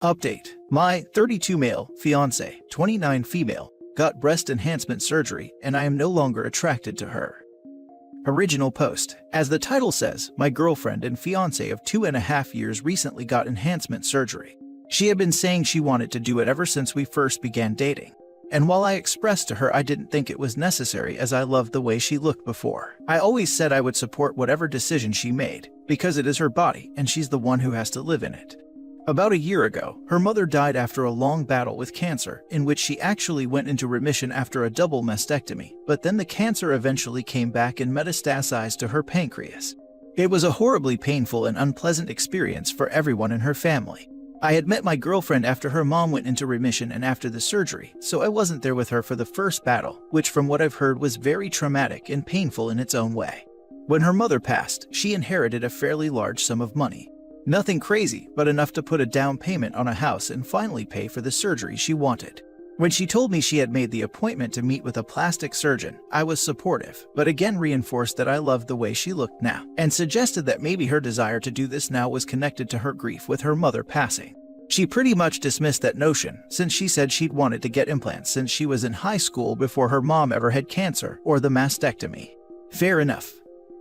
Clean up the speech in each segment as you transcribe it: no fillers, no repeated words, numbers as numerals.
Update. My 32 male fiance, 29 female, got breast enhancement surgery and I am no longer attracted to her. Original post. As the title says, my girlfriend and fiance of 2.5 years recently got enhancement surgery. She had been saying she wanted to do it ever since we first began dating. And while I expressed to her I didn't think it was necessary as I loved the way she looked before, I always said I would support whatever decision she made, because it is her body and she's the one who has to live in it. About a year ago, her mother died after a long battle with cancer, in which she actually went into remission after a double mastectomy, but then the cancer eventually came back and metastasized to her pancreas. It was a horribly painful and unpleasant experience for everyone in her family. I had met my girlfriend after her mom went into remission and after the surgery, so I wasn't there with her for the first battle, which from what I've heard was very traumatic and painful in its own way. When her mother passed, she inherited a fairly large sum of money. Nothing crazy, but enough to put a down payment on a house and finally pay for the surgery she wanted. When she told me she had made the appointment to meet with a plastic surgeon, I was supportive, but again reinforced that I loved the way she looked now, and suggested that maybe her desire to do this now was connected to her grief with her mother passing. She pretty much dismissed that notion, since she said she'd wanted to get implants since she was in high school before her mom ever had cancer or the mastectomy. Fair enough.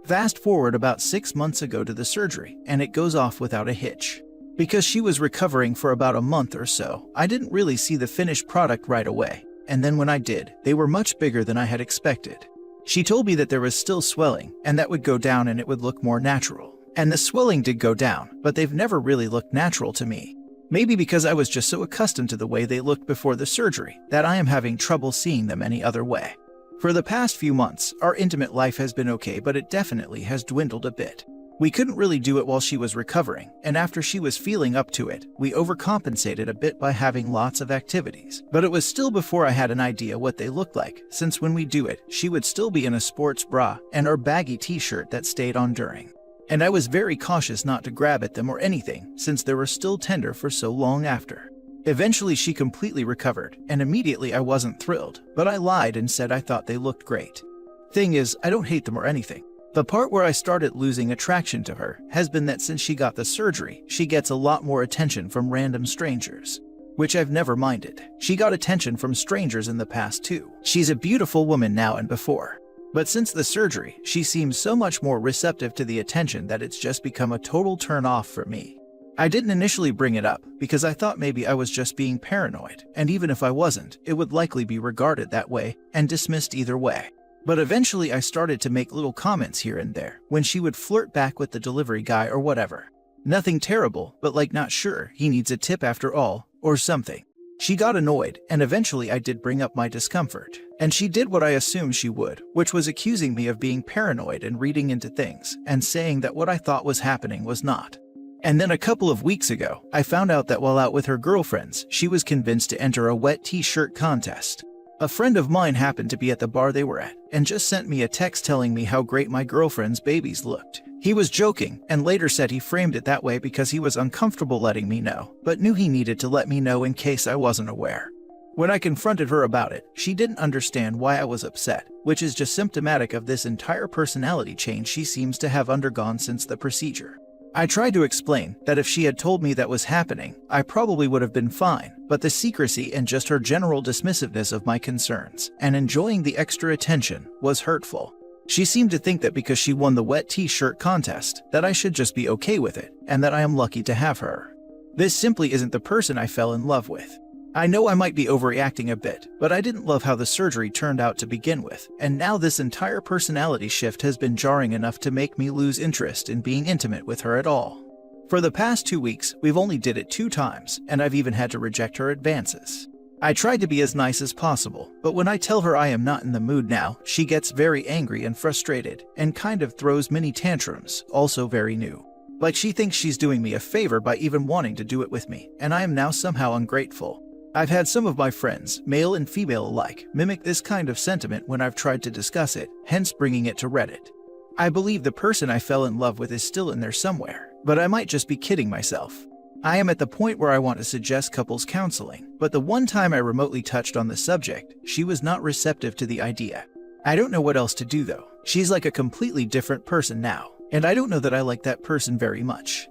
Fast forward about 6 months ago to the surgery, and it goes off without a hitch. Because she was recovering for about a month or so, I didn't really see the finished product right away, and then when I did, they were much bigger than I had expected. She told me that there was still swelling, and that would go down and it would look more natural. And the swelling did go down, but they've never really looked natural to me. Maybe because I was just so accustomed to the way they looked before the surgery that I am having trouble seeing them any other way. For the past few months, our intimate life has been okay, but it definitely has dwindled a bit. We couldn't really do it while she was recovering, and after she was feeling up to it, we overcompensated a bit by having lots of activities. But it was still before I had an idea what they looked like, since when we do it, she would still be in a sports bra and our baggy t-shirt that stayed on during. And I was very cautious not to grab at them or anything, since they were still tender for so long after. Eventually she completely recovered, and immediately I wasn't thrilled, but I lied and said I thought they looked great. Thing is, I don't hate them or anything. The part where I started losing attraction to her has been that since she got the surgery, she gets a lot more attention from random strangers. Which I've never minded. She got attention from strangers in the past too. She's a beautiful woman now and before. But since the surgery, she seems so much more receptive to the attention that it's just become a total turn off for me. I didn't initially bring it up because I thought maybe I was just being paranoid, and even if I wasn't, it would likely be regarded that way and dismissed either way. But eventually I started to make little comments here and there when she would flirt back with the delivery guy or whatever. Nothing terrible, but like not sure he needs a tip after all, or something. She got annoyed, and eventually I did bring up my discomfort. And she did what I assumed she would, which was accusing me of being paranoid and reading into things, and saying that what I thought was happening was not. And then a couple of weeks ago, I found out that while out with her girlfriends, she was convinced to enter a wet t-shirt contest. A friend of mine happened to be at the bar they were at, and just sent me a text telling me how great my girlfriend's babies looked. He was joking, and later said he framed it that way because he was uncomfortable letting me know, but knew he needed to let me know in case I wasn't aware. When I confronted her about it, she didn't understand why I was upset, which is just symptomatic of this entire personality change she seems to have undergone since the procedure. I tried to explain that if she had told me that was happening, I probably would have been fine, but the secrecy and just her general dismissiveness of my concerns, and enjoying the extra attention, was hurtful. She seemed to think that because she won the wet t-shirt contest, that I should just be okay with it, and that I am lucky to have her. This simply isn't the person I fell in love with. I know I might be overreacting a bit, but I didn't love how the surgery turned out to begin with, and now this entire personality shift has been jarring enough to make me lose interest in being intimate with her at all. For the past 2 weeks, we've only did it 2 times, and I've even had to reject her advances. I tried to be as nice as possible, but when I tell her I am not in the mood now, she gets very angry and frustrated, and kind of throws mini tantrums, also very new. Like she thinks she's doing me a favor by even wanting to do it with me, and I am now somehow ungrateful. I've had some of my friends, male and female alike, mimic this kind of sentiment when I've tried to discuss it, hence bringing it to Reddit. I believe the person I fell in love with is still in there somewhere, but I might just be kidding myself. I am at the point where I want to suggest couples counseling, but the one time I remotely touched on the subject, she was not receptive to the idea. I don't know what else to do though. She's like a completely different person now, and I don't know that I like that person very much.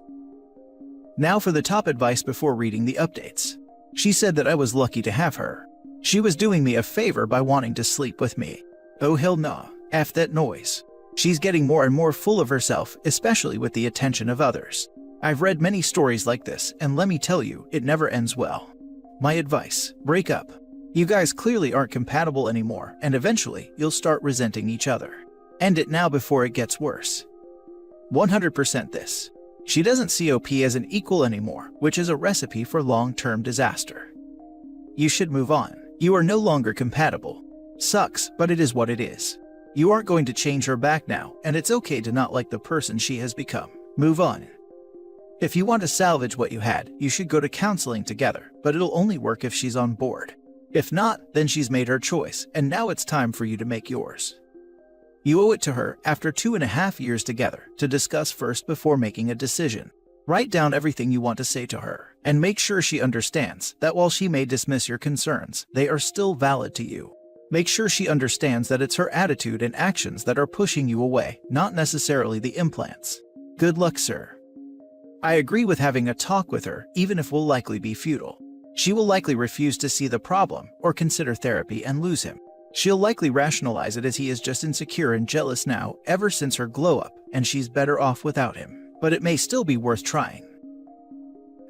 Now for the top advice before reading the updates. She said that I was lucky to have her. She was doing me a favor by wanting to sleep with me. Oh hell nah, F that noise. She's getting more and more full of herself, especially with the attention of others. I've read many stories like this, and let me tell you, it never ends well. My advice: break up. You guys clearly aren't compatible anymore, and eventually you'll start resenting each other. End it now before it gets worse. 100% this. She doesn't see OP as an equal anymore, which is a recipe for long-term disaster. You should move on. You are no longer compatible. Sucks, but it is what it is. You aren't going to change her back now, and it's okay to not like the person she has become. Move on. If you want to salvage what you had, you should go to counseling together, but it'll only work if she's on board. If not, then she's made her choice, and now it's time for you to make yours. You owe it to her, after 2.5 years together, to discuss first before making a decision. Write down everything you want to say to her, and make sure she understands that while she may dismiss your concerns, they are still valid to you. Make sure she understands that it's her attitude and actions that are pushing you away, not necessarily the implants. Good luck, sir. I agree with having a talk with her, even if will likely be futile. She will likely refuse to see the problem or consider therapy and lose him. She'll likely rationalize it as he is just insecure and jealous now ever since her glow-up, and she's better off without him. But it may still be worth trying.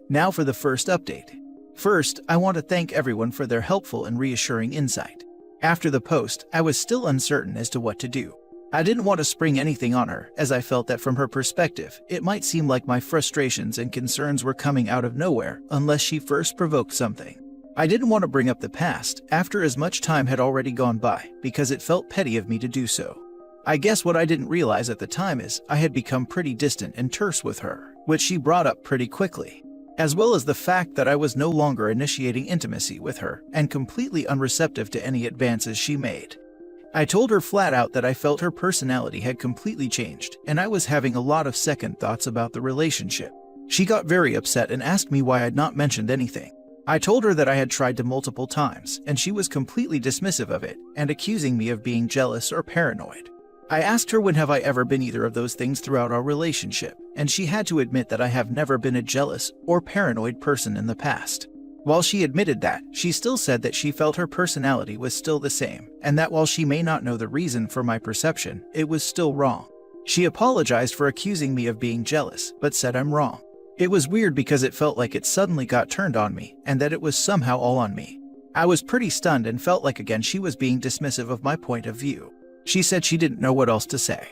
Now for the first update. First, I want to thank everyone for their helpful and reassuring insight. After the post, I was still uncertain as to what to do. I didn't want to spring anything on her, as I felt that from her perspective, it might seem like my frustrations and concerns were coming out of nowhere unless she first provoked something. I didn't want to bring up the past after as much time had already gone by, because it felt petty of me to do so. I guess what I didn't realize at the time is I had become pretty distant and terse with her, which she brought up pretty quickly, as well as the fact that I was no longer initiating intimacy with her and completely unreceptive to any advances she made. I told her flat out that I felt her personality had completely changed, and I was having a lot of second thoughts about the relationship. She got very upset and asked me why I'd not mentioned anything. I told her that I had tried to multiple times, and she was completely dismissive of it and accusing me of being jealous or paranoid. I asked her when have I ever been either of those things throughout our relationship, and she had to admit that I have never been a jealous or paranoid person in the past. While she admitted that, she still said that she felt her personality was still the same, and that while she may not know the reason for my perception, it was still wrong. She apologized for accusing me of being jealous, but said I'm wrong. It was weird because it felt like it suddenly got turned on me, and that it was somehow all on me. I was pretty stunned and felt like again she was being dismissive of my point of view. She said she didn't know what else to say.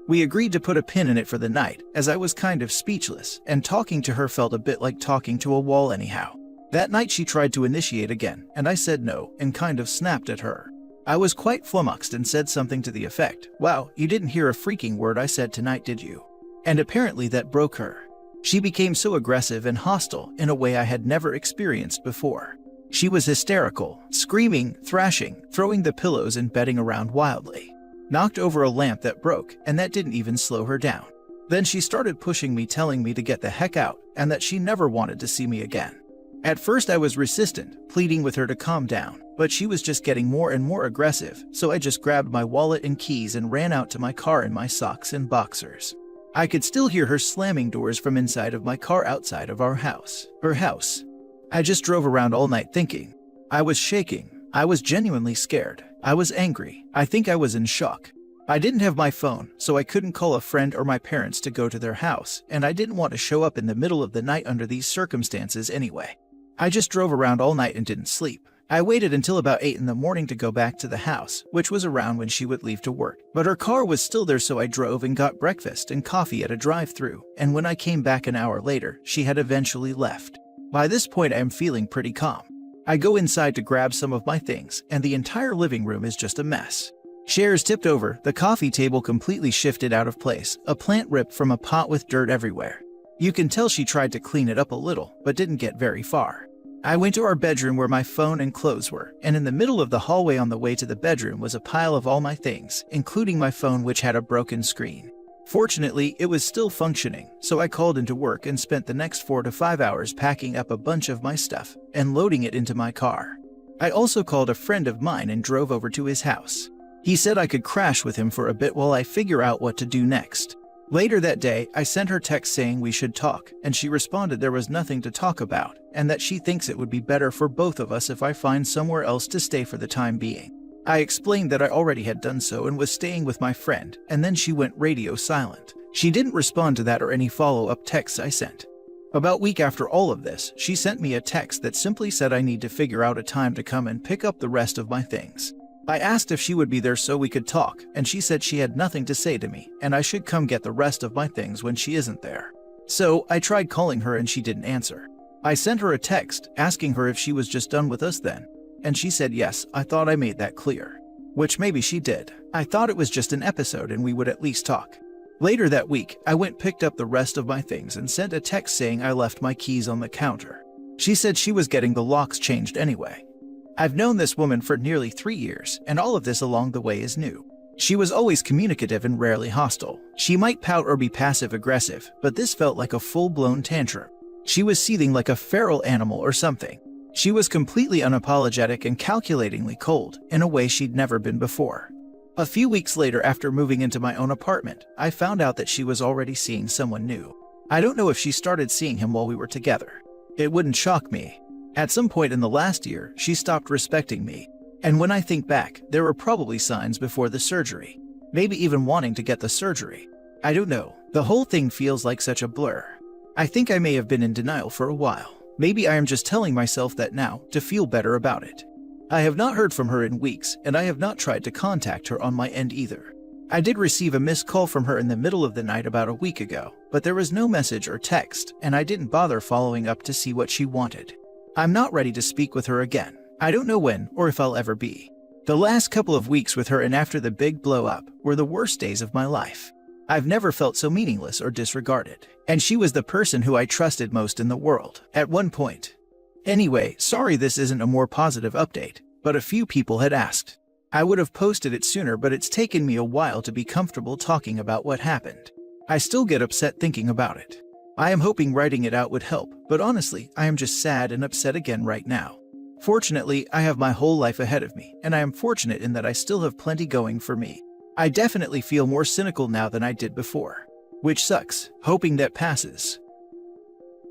We agreed to put a pin in it for the night, as I was kind of speechless, and talking to her felt a bit like talking to a wall anyhow. That night she tried to initiate again, and I said no, and kind of snapped at her. I was quite flummoxed and said something to the effect, "Wow, you didn't hear a freaking word I said tonight, did you?" And apparently that broke her. She became so aggressive and hostile in a way I had never experienced before. She was hysterical, screaming, thrashing, throwing the pillows and bedding around wildly. Knocked over a lamp that broke, and that didn't even slow her down. Then she started pushing me, telling me to get the heck out, and that she never wanted to see me again. At first I was resistant, pleading with her to calm down, but she was just getting more and more aggressive, so I just grabbed my wallet and keys and ran out to my car in my socks and boxers. I could still hear her slamming doors from inside of my car outside of our house. Her house. I just drove around all night thinking. I was shaking. I was genuinely scared. I was angry. I think I was in shock. I didn't have my phone, so I couldn't call a friend or my parents to go to their house, and I didn't want to show up in the middle of the night under these circumstances anyway. I just drove around all night and didn't sleep. I waited until about 8 in the morning to go back to the house, which was around when she would leave to work. But her car was still there, so I drove and got breakfast and coffee at a drive-thru, and when I came back an hour later, she had eventually left. By this point I am feeling pretty calm. I go inside to grab some of my things, and the entire living room is just a mess. Chairs tipped over, the coffee table completely shifted out of place, a plant ripped from a pot with dirt everywhere. You can tell she tried to clean it up a little, but didn't get very far. I went to our bedroom where my phone and clothes were, and in the middle of the hallway on the way to the bedroom was a pile of all my things, including my phone, which had a broken screen. Fortunately, it was still functioning, so I called into work and spent the next 4 to 5 hours packing up a bunch of my stuff and loading it into my car. I also called a friend of mine and drove over to his house. He said I could crash with him for a bit while I figure out what to do next. Later that day, I sent her text saying we should talk, and she responded there was nothing to talk about, and that she thinks it would be better for both of us if I find somewhere else to stay for the time being. I explained that I already had done so and was staying with my friend, and then she went radio silent. She didn't respond to that or any follow-up texts I sent. About a week after all of this, she sent me a text that simply said I need to figure out a time to come and pick up the rest of my things. I asked if she would be there so we could talk, and she said she had nothing to say to me, and I should come get the rest of my things when she isn't there. So, I tried calling her and she didn't answer. I sent her a text, asking her if she was just done with us then, and she said yes. I thought I made that clear. Which maybe she did. I thought it was just an episode and we would at least talk. Later that week, I went picked up the rest of my things and sent a text saying I left my keys on the counter. She said she was getting the locks changed anyway. I've known this woman for nearly 3 years, and all of this along the way is new. She was always communicative and rarely hostile. She might pout or be passive-aggressive, but this felt like a full-blown tantrum. She was seething like a feral animal or something. She was completely unapologetic and calculatingly cold, in a way she'd never been before. A few weeks later, after moving into my own apartment, I found out that she was already seeing someone new. I don't know if she started seeing him while we were together. It wouldn't shock me. At some point in the last year, she stopped respecting me. And when I think back, there were probably signs before the surgery. Maybe even wanting to get the surgery. I don't know. The whole thing feels like such a blur. I think I may have been in denial for a while. Maybe I am just telling myself that now, to feel better about it. I have not heard from her in weeks, and I have not tried to contact her on my end either. I did receive a missed call from her in the middle of the night about a week ago, but there was no message or text, and I didn't bother following up to see what she wanted. I'm not ready to speak with her again. I don't know when or if I'll ever be. The last couple of weeks with her and after the big blow-up were the worst days of my life. I've never felt so meaningless or disregarded, and she was the person who I trusted most in the world at one point. Anyway, sorry this isn't a more positive update, but a few people had asked. I would have posted it sooner, but it's taken me a while to be comfortable talking about what happened. I still get upset thinking about it. I am hoping writing it out would help, but honestly, I am just sad and upset again right now. Fortunately, I have my whole life ahead of me, and I am fortunate in that I still have plenty going for me. I definitely feel more cynical now than I did before. Which sucks, hoping that passes.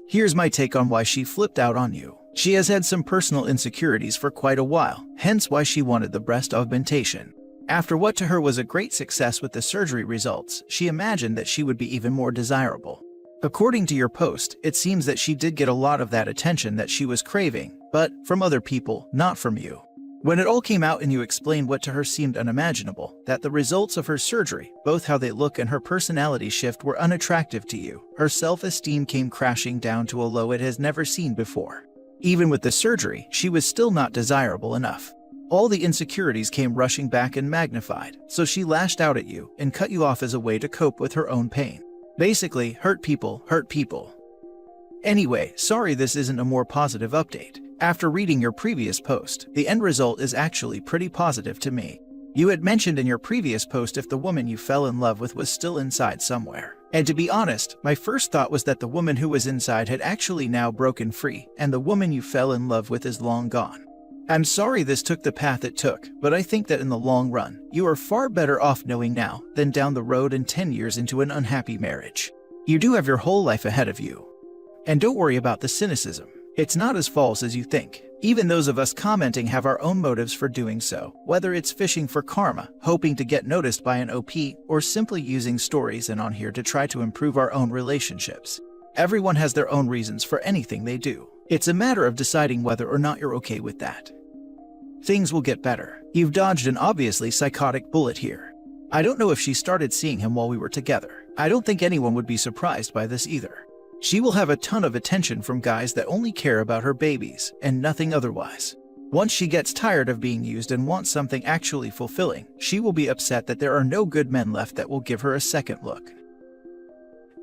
Here's my take on why she flipped out on you. She has had some personal insecurities for quite a while, hence why she wanted the breast augmentation. After what to her was a great success with the surgery results, she imagined that she would be even more desirable. According to your post, it seems that she did get a lot of that attention that she was craving, but from other people, not from you. When it all came out and you explained what to her seemed unimaginable, that the results of her surgery, both how they look and her personality shift, were unattractive to you, her self-esteem came crashing down to a low it has never seen before. Even with the surgery, she was still not desirable enough. All the insecurities came rushing back and magnified, so she lashed out at you and cut you off as a way to cope with her own pain. Basically, hurt people hurt people. Anyway, sorry this isn't a more positive update. After reading your previous post, the end result is actually pretty positive to me. You had mentioned in your previous post if the woman you fell in love with was still inside somewhere. And to be honest, my first thought was that the woman who was inside had actually now broken free, and the woman you fell in love with is long gone. I'm sorry this took the path it took, but I think that in the long run, you are far better off knowing now than down the road and 10 years into an unhappy marriage. You do have your whole life ahead of you. And don't worry about the cynicism. It's not as false as you think. Even those of us commenting have our own motives for doing so, whether it's fishing for karma, hoping to get noticed by an OP, or simply using stories and on here to try to improve our own relationships. Everyone has their own reasons for anything they do. It's a matter of deciding whether or not you're okay with that. Things will get better. You've dodged an obviously psychotic bullet here. I don't know if she started seeing him while we were together. I don't think anyone would be surprised by this either. She will have a ton of attention from guys that only care about her babies and nothing otherwise. Once she gets tired of being used and wants something actually fulfilling, she will be upset that there are no good men left that will give her a second look.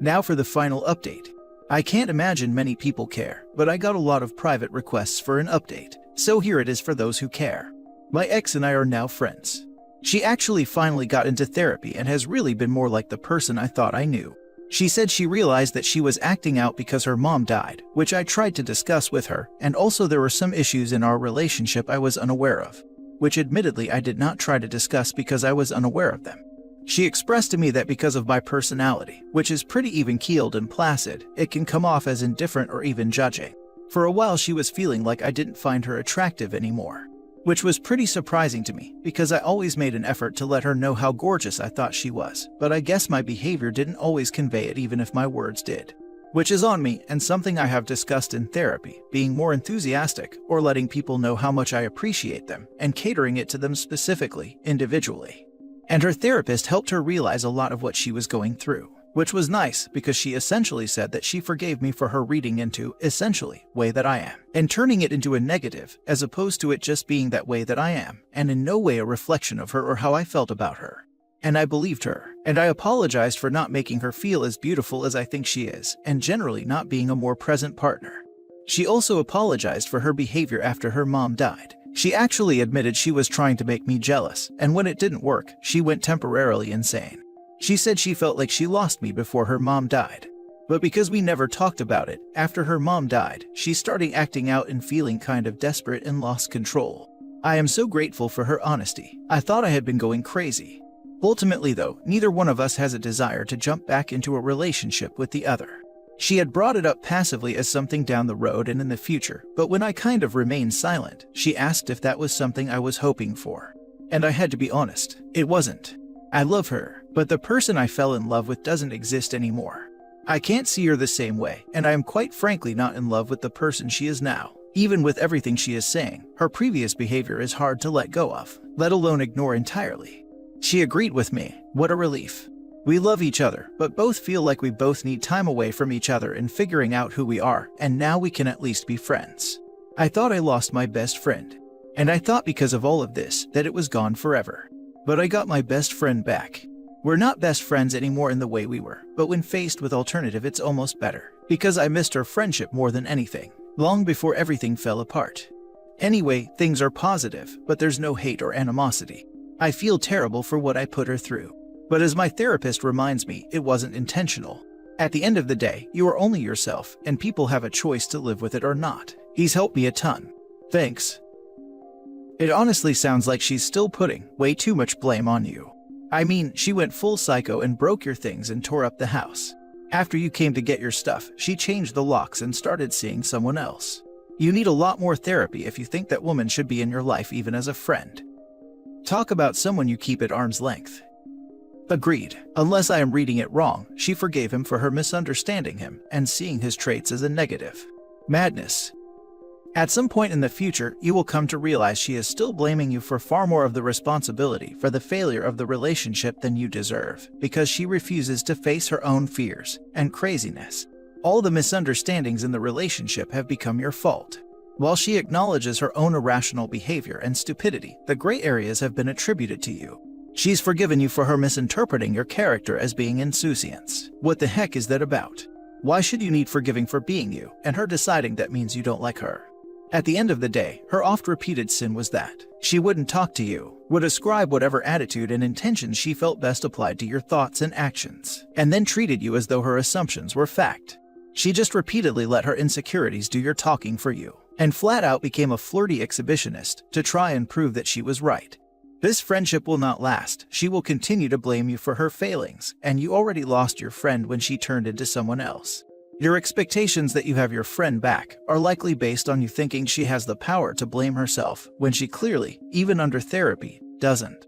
Now for the final update. I can't imagine many people care, but I got a lot of private requests for an update, so here it is for those who care. My ex and I are now friends. She actually finally got into therapy and has really been more like the person I thought I knew. She said she realized that she was acting out because her mom died, which I tried to discuss with her, and also there were some issues in our relationship I was unaware of, which admittedly I did not try to discuss because I was unaware of them. She expressed to me that because of my personality, which is pretty even-keeled and placid, it can come off as indifferent or even judging. For a while she was feeling like I didn't find her attractive anymore, which was pretty surprising to me because I always made an effort to let her know how gorgeous I thought she was, but I guess my behavior didn't always convey it even if my words did. Which is on me and something I have discussed in therapy, being more enthusiastic or letting people know how much I appreciate them and catering it to them specifically, individually. And her therapist helped her realize a lot of what she was going through, which was nice because she essentially said that she forgave me for her reading into, essentially, way that I am, and turning it into a negative as opposed to it just being that way that I am, and in no way a reflection of her or how I felt about her. And I believed her, and I apologized for not making her feel as beautiful as I think she is, and generally not being a more present partner. She also apologized for her behavior after her mom died. She actually admitted she was trying to make me jealous, and when it didn't work, she went temporarily insane. She said she felt like she lost me before her mom died. But because we never talked about it, after her mom died, she started acting out and feeling kind of desperate and lost control. I am so grateful for her honesty. I thought I had been going crazy. Ultimately though, neither one of us has a desire to jump back into a relationship with the other. She had brought it up passively as something down the road and in the future, but when I kind of remained silent, she asked if that was something I was hoping for. And I had to be honest, it wasn't. I love her, but the person I fell in love with doesn't exist anymore. I can't see her the same way, and I am quite frankly not in love with the person she is now. Even with everything she is saying, her previous behavior is hard to let go of, let alone ignore entirely. She agreed with me. What a relief. We love each other, but both feel like we both need time away from each other and figuring out who we are, and now we can at least be friends. I thought I lost my best friend. And I thought because of all of this, that it was gone forever. But I got my best friend back. We're not best friends anymore in the way we were, but when faced with alternative it's almost better. Because I missed our friendship more than anything, long before everything fell apart. Anyway, things are positive, but there's no hate or animosity. I feel terrible for what I put her through. But as my therapist reminds me, it wasn't intentional. At the end of the day, you are only yourself, and people have a choice to live with it or not. He's helped me a ton. Thanks. It honestly sounds like she's still putting way too much blame on you. I mean, she went full psycho and broke your things and tore up the house. After you came to get your stuff, she changed the locks and started seeing someone else. You need a lot more therapy if you think that woman should be in your life even as a friend. Talk about someone you keep at arm's length. Agreed. Unless I am reading it wrong, she forgave him for her misunderstanding him and seeing his traits as a negative. Madness. At some point in the future, you will come to realize she is still blaming you for far more of the responsibility for the failure of the relationship than you deserve, because she refuses to face her own fears and craziness. All the misunderstandings in the relationship have become your fault. While she acknowledges her own irrational behavior and stupidity, the gray areas have been attributed to you. She's forgiven you for her misinterpreting your character as being insouciance. What the heck is that about? Why should you need forgiving for being you, and her deciding that means you don't like her? At the end of the day, her oft-repeated sin was that she wouldn't talk to you, would ascribe whatever attitude and intentions she felt best applied to your thoughts and actions, and then treated you as though her assumptions were fact. She just repeatedly let her insecurities do your talking for you, and flat out became a flirty exhibitionist to try and prove that she was right. This friendship will not last. She will continue to blame you for her failings, and you already lost your friend when she turned into someone else. Your expectations that you have your friend back are likely based on you thinking she has the power to blame herself when she clearly, even under therapy, doesn't.